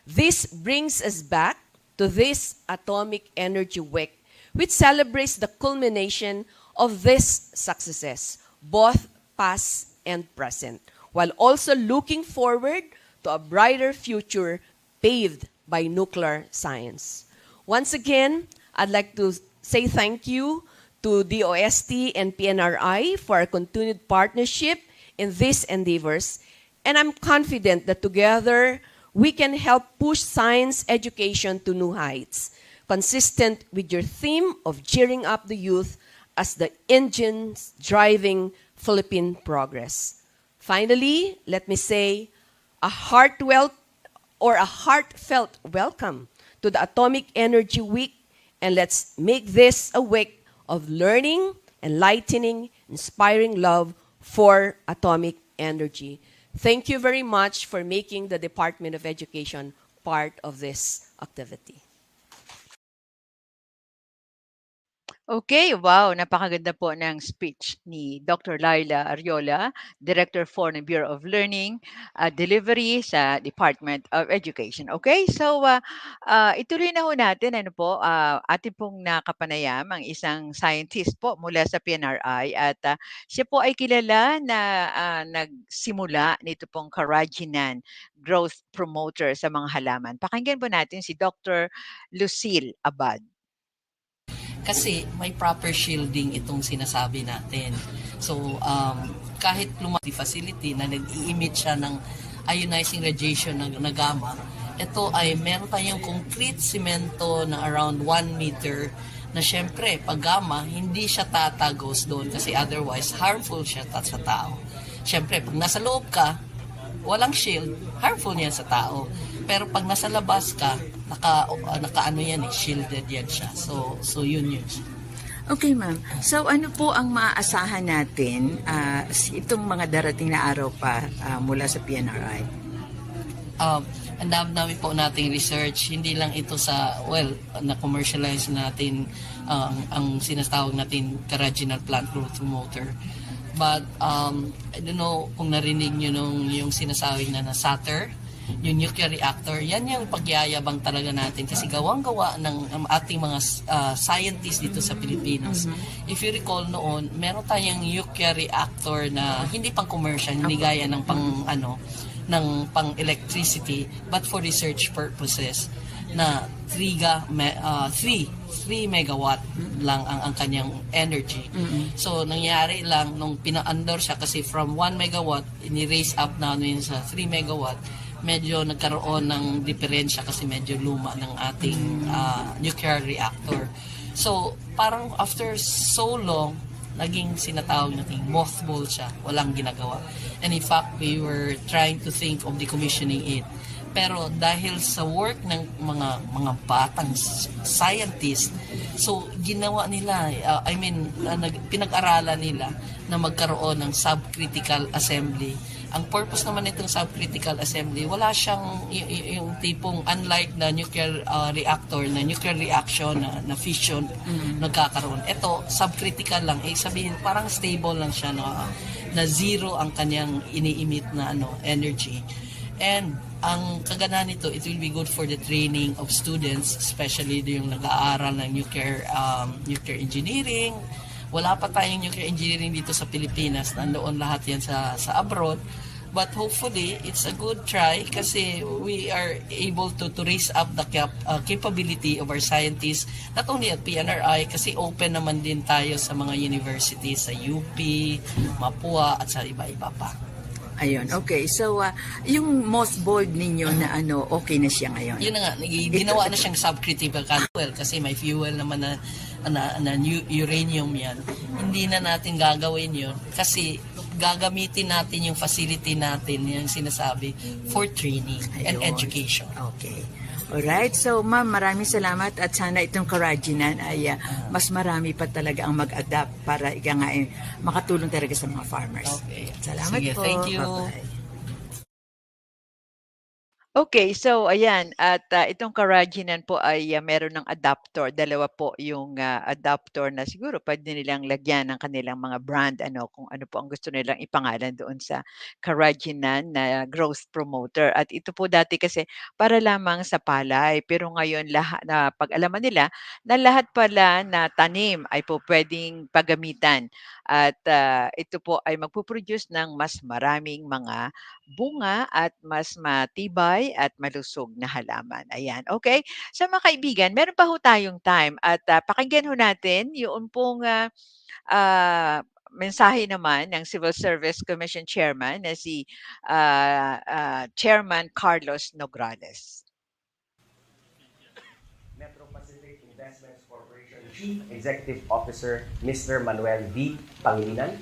This brings us back to this Atomic Energy Week, which celebrates the culmination of this successes, both past and present, while also looking forward to a brighter future paved by nuclear science. Once again, I'd like to say thank you to DOST and PNRI for our continued partnership in these endeavors, and I'm confident that together we can help push science education to new heights, consistent with your theme of cheering up the youth as the engines driving Philippine progress. Finally, let me say a heartfelt welcome to the Atomic Energy Week, and let's make this a week of learning, enlightening, inspiring love for atomic energy. Thank you very much for making the Department of Education part of this activity. Okay, wow, napakaganda po ng speech ni Dr. Laila Ariola, Director for ng Bureau of Learning, Delivery sa Department of Education. Okay, so ituloy na ho natin, ano po, atin pong nakapanayam ang isang scientist po mula sa PNRI at siya po ay kilala na nagsimula nito pong Carrageenan Growth Promoter sa mga halaman. Pakinggan po natin si Dr. Lucille Abad. Kasi may proper shielding itong sinasabi natin. So, kahit lumaki facility na nag-i-emit siya ng ionizing radiation na gamma, ito ay meron tayong concrete simento na around 1 meter na syempre, pag gamma, hindi siya tatagos doon kasi otherwise harmful siya sa tao. Syempre, pag nasa loob ka, walang shield, harmful yan sa tao. Pero pag nasa labas ka, naka yan shielded yan siya. So yun. Okay, ma'am. So ano po ang maaasahan natin itong mga darating na araw pa mula sa PNRI? Ang dami po nating research, hindi lang ito sa, na-commercialize natin ang sinatawag natin Carrageenan Plant Growth Promoter. But I don't know kung narinig nyo yung sinasabi na SATER, yung nuclear reactor, yan yung pagyayabang talaga natin kasi gawang-gawa ng ating mga scientists dito sa Pilipinas. If you recall noon, meron tayong nuclear reactor na hindi pang commercial, hindi gaya ng pang electricity, but for research purposes na 3 megawatt lang ang kanyang energy. So, nangyari lang nung pina-under siya kasi from 1 megawatt, ini-raise up namin sa 3 megawatt. medyo nagkaroon ng diferensya kasi medyo luma ng ating nuclear reactor. So, parang after so long, naging sinatawag natin mothball siya, walang ginagawa. And in fact, we were trying to think of decommissioning it. Pero dahil sa work ng mga batang scientist, so ginawa nila, pinag-aralan nila na magkaroon ng subcritical assembly. Ang purpose naman nitong subcritical assembly, wala siyang yung tipong unlike na nuclear reactor, na nuclear reaction, na fission nagkakaroon. Ito, subcritical lang. Sabihin, parang stable lang siya, na zero ang kanyang ini-emit na energy. And ang kaganahan nito, it will be good for the training of students, especially yung nag-aaral ng nuclear engineering. Wala pa tayong nuclear engineering dito sa Pilipinas. Nandoon lahat yan sa abroad. But hopefully, it's a good try kasi we are able to raise up the capability of our scientists, not only at PNRI, kasi open naman din tayo sa mga universities sa UP, Mapua, at sa iba-iba pa. Ayun, okay. So, yung mothball ninyo na okay na siya ngayon? Yun na nga, ginawa na siyang subcritical fuel kasi may fuel naman na uranium yan. Hindi na natin gagawin yun kasi gagamitin natin yung facility natin, yung sinasabi, for training and education. Okay. Alright, so ma'am, maraming salamat at sana itong Karajinan ay mas marami pa talaga ang mag-adapt para makatulong talaga sa mga farmers. Okay. Salamat Sige, po. thank you. Bye-bye. Okay, so ayan at itong Karajinan po ay meron ng adapter. Dalawa po yung adapter na siguro pwede nilang lagyan ng kanilang mga brand kung ano po ang gusto nilang ipangalan doon sa Karajinan na growth promoter. At ito po dati kasi para lamang sa palay, pero ngayon lahat na pag-alaman nila na lahat pala na tanim ay po pwedeng paggamitan at ito po ay magpo-produce ng mas maraming mga bunga at mas matibay at malusog na halaman. Ayan, okay? So mga kaibigan, meron pa ho tayong time at pakinggan ho natin yung pong mensahe naman ng Civil Service Commission Chairman na si Chairman Carlos Nograles. Metro Pacific Investments Corporation Chief Executive Officer Mr. Manuel V. Pangilinan,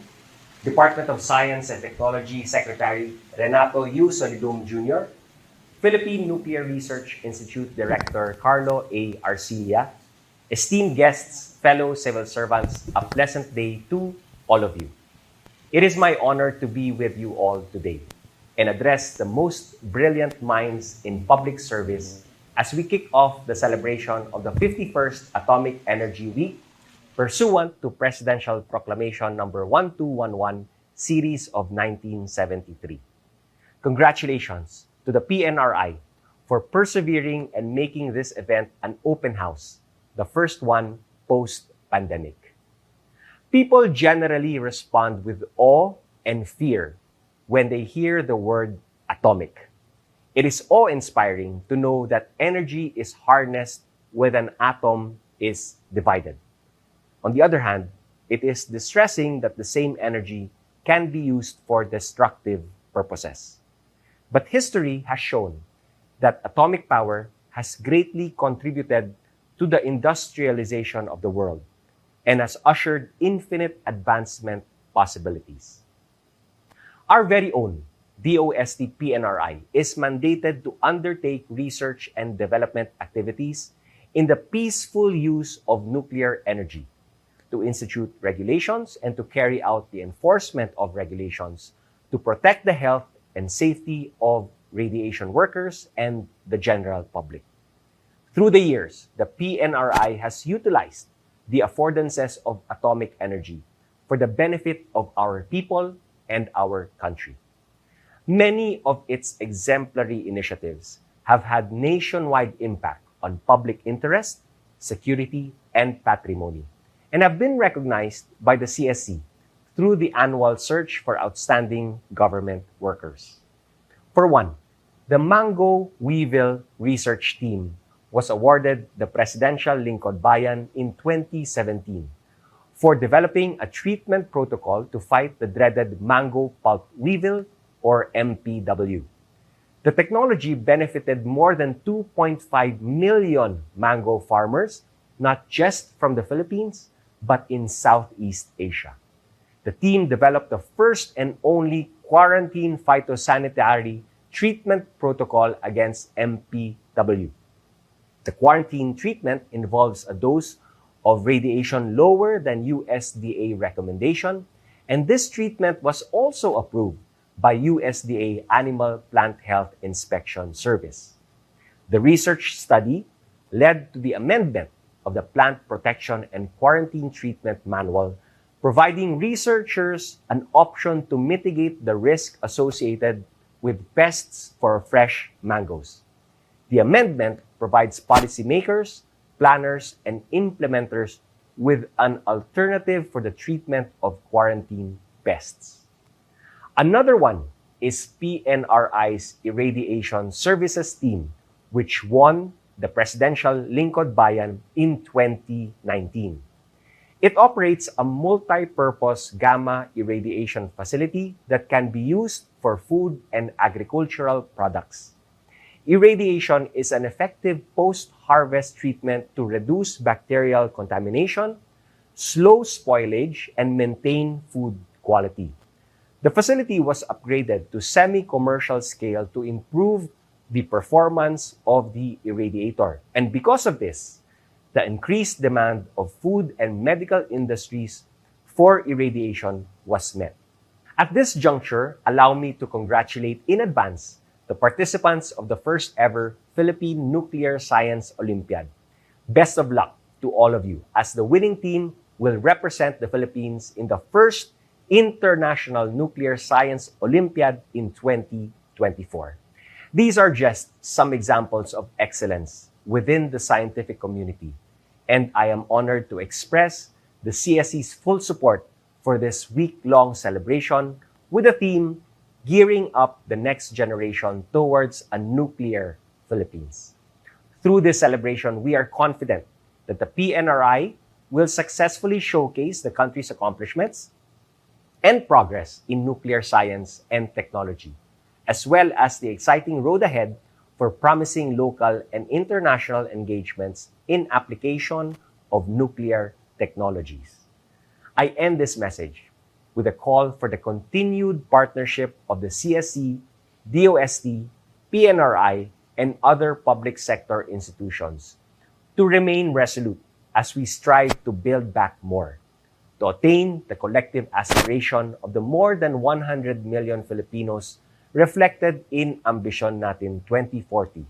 Department of Science and Technology Secretary Renato U. Solidum Jr., Philippine Nuclear Research Institute Director Carlo A. Arcilla, esteemed guests, fellow civil servants, a pleasant day to all of you. It is my honor to be with you all today and address the most brilliant minds in public service as we kick off the celebration of the 51st Atomic Energy Week pursuant to Presidential Proclamation number 1211, Series of 1973. Congratulations to the PNRI for persevering and making this event an open house, the first one post-pandemic. People generally respond with awe and fear when they hear the word atomic. It is awe-inspiring to know that energy is harnessed when an atom is divided. On the other hand, it is distressing that the same energy can be used for destructive purposes. But history has shown that atomic power has greatly contributed to the industrialization of the world and has ushered infinite advancement possibilities. Our very own DOST PNRI is mandated to undertake research and development activities in the peaceful use of nuclear energy, to institute regulations and to carry out the enforcement of regulations to protect the health and safety of radiation workers and the general public. Through the years, the PNRI has utilized the affordances of atomic energy for the benefit of our people and our country. Many of its exemplary initiatives have had nationwide impact on public interest, security, and patrimony, and have been recognized by the CSC through the annual search for outstanding government workers. For one, the Mango Weevil Research Team was awarded the Presidential Lingkod Bayan in 2017 for developing a treatment protocol to fight the dreaded mango pulp weevil or MPW. The technology benefited more than 2.5 million mango farmers, not just from the Philippines, but in Southeast Asia. The team developed the first and only quarantine phytosanitary treatment protocol against MPW. The quarantine treatment involves a dose of radiation lower than USDA recommendation, and this treatment was also approved by USDA Animal Plant Health Inspection Service. The research study led to the amendment of the Plant Protection and Quarantine Treatment Manual, providing researchers an option to mitigate the risk associated with pests for fresh mangoes. The amendment provides policymakers, planners, and implementers with an alternative for the treatment of quarantine pests. Another one is PNRI's Irradiation Services Team, which won the Presidential Lingkod Bayan in 2019. It operates a multi-purpose gamma irradiation facility that can be used for food and agricultural products. Irradiation is an effective post-harvest treatment to reduce bacterial contamination, slow spoilage, and maintain food quality. The facility was upgraded to semi-commercial scale to improve the performance of the irradiator. And because of this, the increased demand of food and medical industries for irradiation was met. At this juncture, allow me to congratulate in advance the participants of the first ever Philippine Nuclear Science Olympiad. Best of luck to all of you, as the winning team will represent the Philippines in the first International Nuclear Science Olympiad in 2024. These are just some examples of excellence within the scientific community, and I am honored to express the CSC's full support for this week-long celebration with the theme Gearing Up the Next Generation Towards a Nuclear Philippines. Through this celebration, we are confident that the PNRI will successfully showcase the country's accomplishments and progress in nuclear science and technology, as well as the exciting road ahead for promising local and international engagements in application of nuclear technologies. I end this message with a call for the continued partnership of the CSC, DOST, PNRI, and other public sector institutions to remain resolute as we strive to build back more, to attain the collective aspiration of the more than 100 million Filipinos reflected in Ambisyon Natin 2040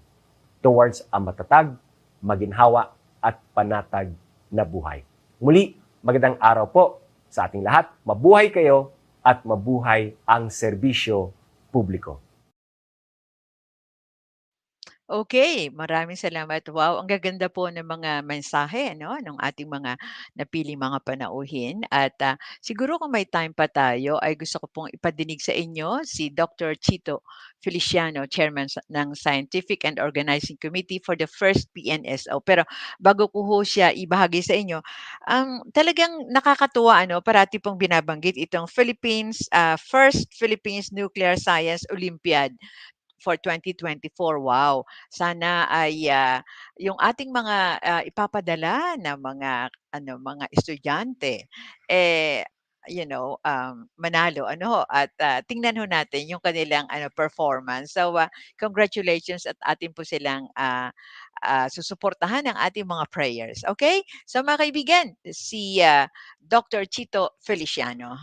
towards a matatag, maginhawa, at panatag na buhay. Muli, magandang araw po sa ating lahat. Mabuhay kayo at mabuhay ang serbisyo publiko. Okay, maraming salamat. Wow, ang gaganda po ng mga mensahe, no, ng ating mga napiling mga panauhin. At siguro kung may time pa tayo, ay gusto ko pong ipadinig sa inyo si Dr. Chito Feliciano, Chairman ng Scientific and Organizing Committee for the first PNSO. Pero bago ko ho siya ibahagi sa inyo, talagang nakakatuwa, ano, parati pong binabanggit itong first Philippines Nuclear Science Olympiad for 2024. Wow. Sana ay yung ating mga ipapadala na mga estudyante manalo at tingnan ho natin yung kanilang performance. So congratulations at atin po silang susuportahan ng ating mga prayers. Okay? So mga kaibigan, si Dr. Chito Feliciano.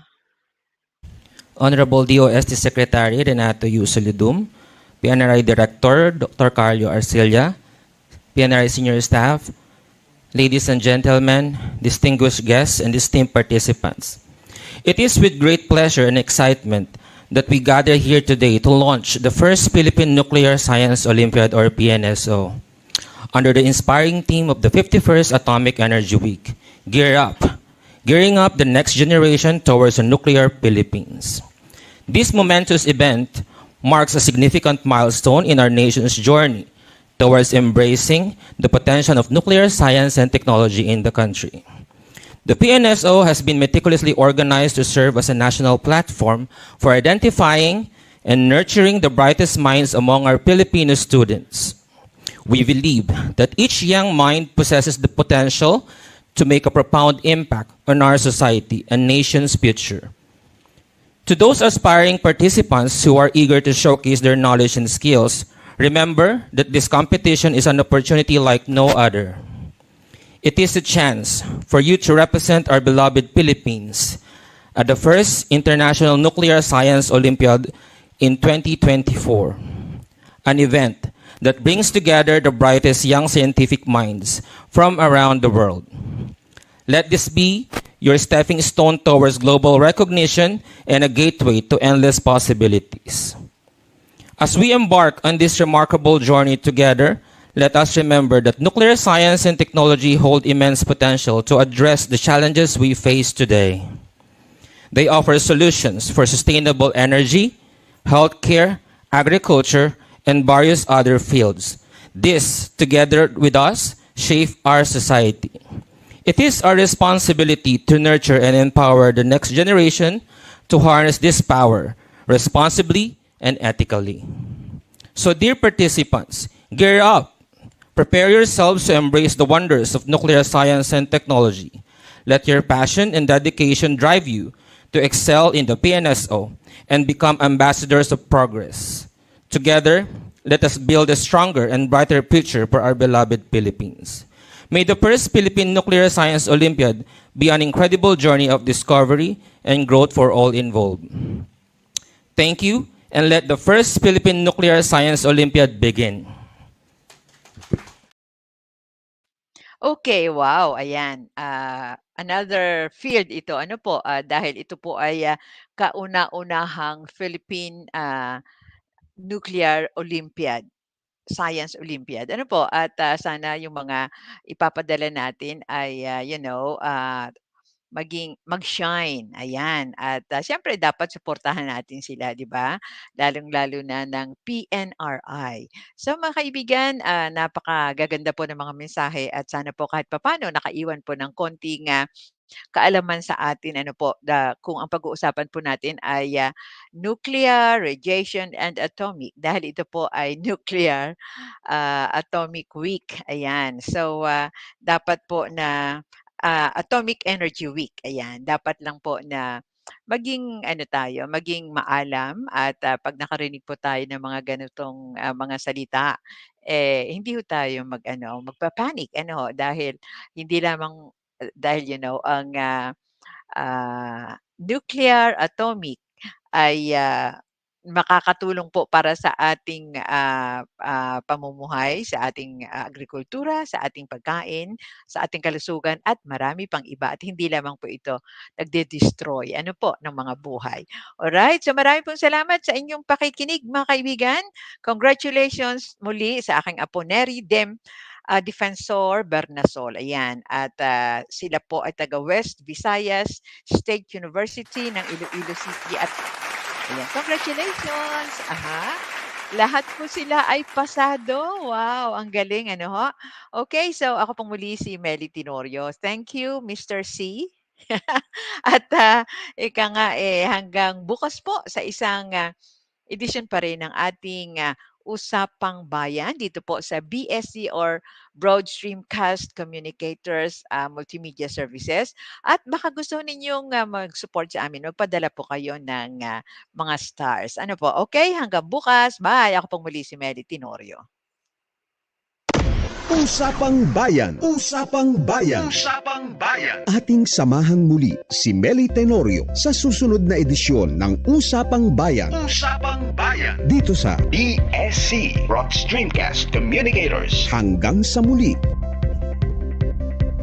Honorable DOST Secretary Renato Yusolidum, PNRI Director Dr. Carlo Arcilla, PNRI Senior Staff, ladies and gentlemen, distinguished guests, and esteemed participants. It is with great pleasure and excitement that we gather here today to launch the first Philippine Nuclear Science Olympiad, or PNSO, under the inspiring theme of the 51st Atomic Energy Week, Gearing Up the Next Generation Towards a Nuclear Philippines. This momentous event marks a significant milestone in our nation's journey towards embracing the potential of nuclear science and technology in the country. The PNSO has been meticulously organized to serve as a national platform for identifying and nurturing the brightest minds among our Filipino students. We believe that each young mind possesses the potential to make a profound impact on our society and nation's future. To those aspiring participants who are eager to showcase their knowledge and skills, remember that this competition is an opportunity like no other. It is a chance for you to represent our beloved Philippines at the first International Nuclear Science Olympiad in 2024, an event that brings together the brightest young scientific minds from around the world. Let this be your stepping stone towards global recognition and a gateway to endless possibilities. As we embark on this remarkable journey together, let us remember that nuclear science and technology hold immense potential to address the challenges we face today. They offer solutions for sustainable energy, healthcare, agriculture, and various other fields. This, together with us, shape our society. It is our responsibility to nurture and empower the next generation to harness this power responsibly and ethically. So, dear participants, gear up. Prepare yourselves to embrace the wonders of nuclear science and technology. Let your passion and dedication drive you to excel in the PNSO and become ambassadors of progress. Together, let us build a stronger and brighter future for our beloved Philippines. May the first Philippine Nuclear Science Olympiad be an incredible journey of discovery and growth for all involved. Thank you, and let the first Philippine Nuclear Science Olympiad begin. Okay, wow, ayan. Another field ito. Ano po, dahil ito po ay kauna-unahang Philippine Nuclear Olympiad, Science Olympiad. Ano po, at sana yung mga ipapadala natin ay, mag-shine, ayan. At siyempre dapat suportahan natin sila, 'di ba? Lalong-lalo na ng PNRI. So mga kaibigan, napakagaganda po ng mga mensahe at sana po kahit papaano nakaiwan po ng konting kaalaman sa atin ano po kung ang pag-uusapan po natin ay nuclear, radiation and atomic dahil ito po ay Nuclear Atomic Week. Ayan. So dapat po na Atomic Energy Week. Ayan. Dapat lang po na maging ano tayo, maging maalam at pag nakarinig po tayo ng mga ganitong mga salita hindi ho tayo magpa-panic ano dahil hindi lamang dahil ang nuclear atomic ay makakatulong po para sa ating pamumuhay, sa ating agrikultura, sa ating pagkain, sa ating kalusugan at marami pang iba at hindi lamang po ito nagde-destroy ano po ng mga buhay. Alright, so marami pong salamat sa inyong pakikinig mga kaibigan. Congratulations muli sa aking apo Neri Defensor Bernasol. Ayan. At sila po ay taga West Visayas State University ng Iloilo City. At ayan, congratulations! Aha. Lahat po sila ay pasado. Wow, ang galing. Ano ho? Okay, so ako pong muli si Melly Tenorio. Thank you, Mr. C. At ika nga hanggang bukas po sa isang edition pa rin ng ating Usapang Bayan dito po sa BSC or Broad Streamcast Communicators Multimedia Services. At baka gusto ninyong mag-support sa amin, magpadala po kayo ng mga stars. Ano po? Okay, hanggang bukas. Bye! Ako pong muli si Melly Tenorio. Usapang Bayan. Usapang Bayan. Usapang Bayan. Ating samahang muli si Melly Tenorio sa susunod na edisyon ng Usapang Bayan. Usapang Bayan. Dito sa BSC Broad Streamcast Communicators. Hanggang sa muli.